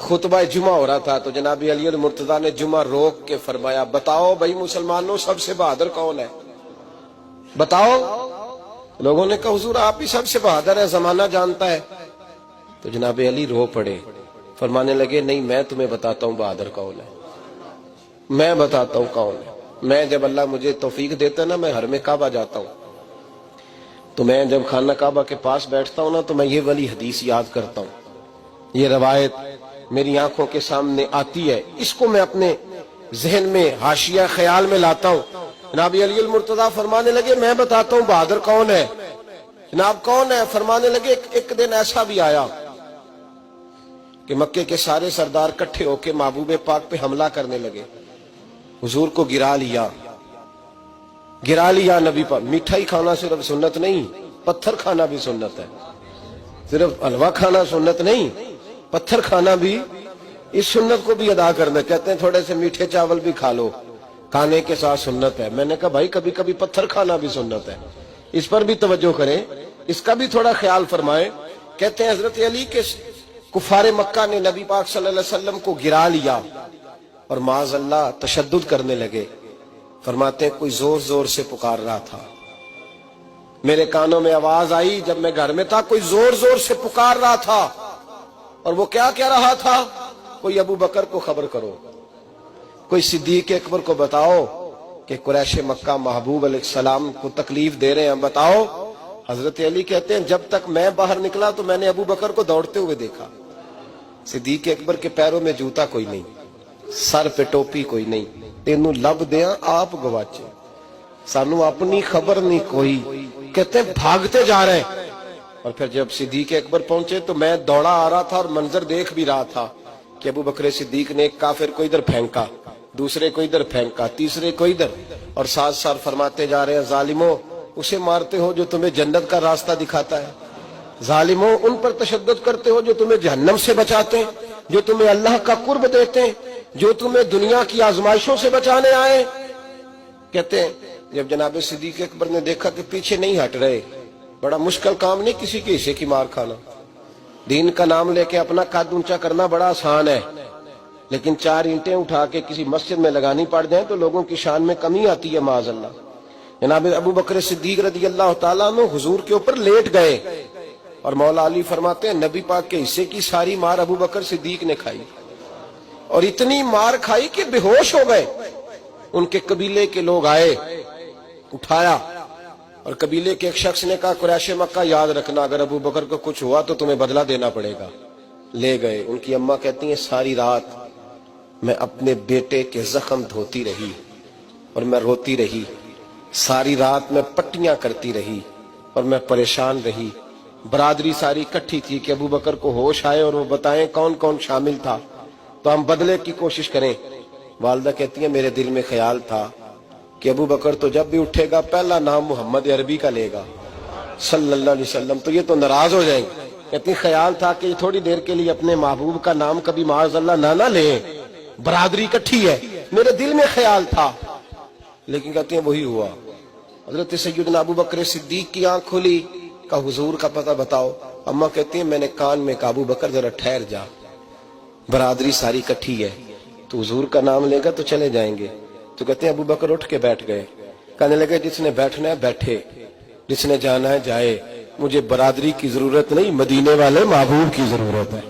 خطبہ جمعہ ہو رہا تھا تو جناب علی المرتضیٰ نے جمعہ روک کے فرمایا بتاؤ بھائی مسلمانوں سب سے بہادر کون ہے؟ بتاؤ۔ لوگوں نے کہا حضور آپ ہی سب سے بہادر ہے، زمانہ جانتا ہے۔ تو جناب علی رو پڑے، فرمانے لگے نہیں میں تمہیں بتاتا ہوں بہادر کون ہے، میں بتاتا ہوں کون ہے۔ میں جب اللہ مجھے توفیق دیتا ہے نا میں حرم کعبہ جاتا ہوں، تو میں جب خانہ کعبہ کے پاس بیٹھتا ہوں نا تو میں یہ والی حدیث یاد کرتا ہوں، یہ روایت میری آنکھوں کے سامنے آتی ہے، اس کو میں اپنے ذہن میں حاشیہ خیال میں لاتا ہوں۔ جناب علی المرتضیٰ فرمانے لگے میں بتاتا ہوں بہادر کون ہے۔ جناب کون ہے؟ فرمانے لگے ایک دن ایسا بھی آیا کہ مکے کے سارے سردار کٹھے ہو کے محبوب پاک پہ حملہ کرنے لگے، حضور کو گرا لیا نبی پر۔ میٹھائی کھانا صرف سنت نہیں، پتھر کھانا بھی سنت ہے، صرف حلوہ کھانا سنت نہیں، پتھر کھانا بھی اس سنت کو بھی ادا کرنا۔ کہتے ہیں تھوڑے سے میٹھے چاول بھی کھا لو، کھانے کے ساتھ سنت ہے۔ میں نے کہا بھائی کبھی کبھی پتھر کھانا بھی سنت ہے، اس پر بھی توجہ کریں، اس کا بھی تھوڑا خیال فرمائیں۔ کہتے ہیں حضرت علی کے کفار مکہ نے نبی پاک صلی اللہ علیہ وسلم کو گرا لیا اور معاذ اللہ تشدد کرنے لگے۔ فرماتے ہیں کوئی زور زور سے پکار رہا تھا، میرے کانوں میں آواز آئی جب میں گھر میں تھا، کوئی زور زور سے پکار رہا تھا، اور وہ کیا کہہ رہا تھا؟ کوئی ابو بکر کو خبر کرو، کوئی صدیق اکبر کو بتاؤ کہ قریش مکہ محبوب علیہ السلام کو تکلیف دے رہے ہیں، بتاؤ۔ حضرت علی کہتے ہیں جب تک میں باہر نکلا تو میں نے ابو بکر کو دوڑتے ہوئے دیکھا، صدیق اکبر کے پیروں میں جوتا کوئی نہیں، سر پہ ٹوپی کوئی نہیں، تینوں لب دیاں آپ گواچے، سانو اپنی خبر نہیں کوئی۔ کہتے ہیں بھاگتے جا رہے ہیں، اور پھر جب صدیق اکبر پہنچے تو میں دوڑا آ رہا تھا اور منظر دیکھ بھی رہا تھا کہ ابو بکر صدیق نے ایک کافر کو ادھر پھینکا، دوسرے کو ادھر پھینکا، تیسرے کو ادھر، اور ساتھ ساتھ فرماتے جا رہے ہیں ظالموں اسے مارتے ہو جو تمہیں جنت کا راستہ دکھاتا ہے، ظالموں ان پر تشدد کرتے ہو جو تمہیں جہنم سے بچاتے ہیں، جو تمہیں اللہ کا قرب دیتے ہیں، جو تمہیں دنیا کی آزمائشوں سے بچانے آئے۔ کہتے ہیں جب جناب صدیق اکبر نے دیکھا کہ پیچھے نہیں ہٹ رہے، بڑا مشکل کام نہیں کسی کے حصے کی مار کھانا، دین کا نام لے کے اپنا قد اونچا کرنا بڑا آسان ہے، لیکن 4 اینٹیں اٹھا کے کسی مسجد میں لگانی پڑ جائیں تو لوگوں کی شان میں کمی آتی ہے معاذ اللہ۔ جناب ابو بکر صدیق رضی اللہ تعالیٰ عنہ حضور کے اوپر لیٹ گئے، اور مولا علی فرماتے ہیں نبی پاک کے حصے کی ساری مار ابو بکر صدیق نے کھائی، اور اتنی مار کھائی کہ بے ہوش ہو گئے۔ ان کے قبیلے کے لوگ آئے، اٹھایا، اور قبیلے کے ایک شخص نے کہا قریش مکہ یاد رکھنا اگر ابو بکر کو کچھ ہوا تو تمہیں بدلہ دینا پڑے گا۔ لے گئے۔ ان کی اماں کہتی ہیں ساری رات میں اپنے بیٹے کے زخم دھوتی رہی اور میں روتی رہی، ساری رات میں پٹیاں کرتی رہی اور میں پریشان رہی۔ برادری ساری اکٹھی تھی کہ ابو بکر کو ہوش آئے اور وہ بتائیں کون کون شامل تھا تو ہم بدلے کی کوشش کریں۔ والدہ کہتی ہیں میرے دل میں خیال تھا کہ ابو بکر تو جب بھی اٹھے گا پہلا نام محمد عربی کا لے گا صلی اللہ علیہ وسلم، تو یہ تو ناراض ہو جائیں گے۔ کہتی خیال تھا کہ تھوڑی دیر کے لیے اپنے محبوب کا نام کبھی معاذ اللہ نہ لیں، برادری اکٹھی ہے، میرے دل میں خیال تھا، لیکن کہتی ہیں وہی ہوا۔ حضرت سیدنا ابو بکر صدیق کی آنکھ کھلی، کہا حضور کا پتہ بتاؤ۔ اماں کہتی ہیں میں نے کان میں کہا ابو بکر ذرا ٹھہر جا، برادری ساری اکٹھی ہے، تو حضور کا نام لے گا تو چلے جائیں گے۔ تو کہتے ہیں ابو بکر اٹھ کے بیٹھ گئے، کہنے لگے جس نے بیٹھنا ہے بیٹھے، جس نے جانا ہے جائے، مجھے برادری کی ضرورت نہیں، مدینے والے محبوب کی ضرورت ہے۔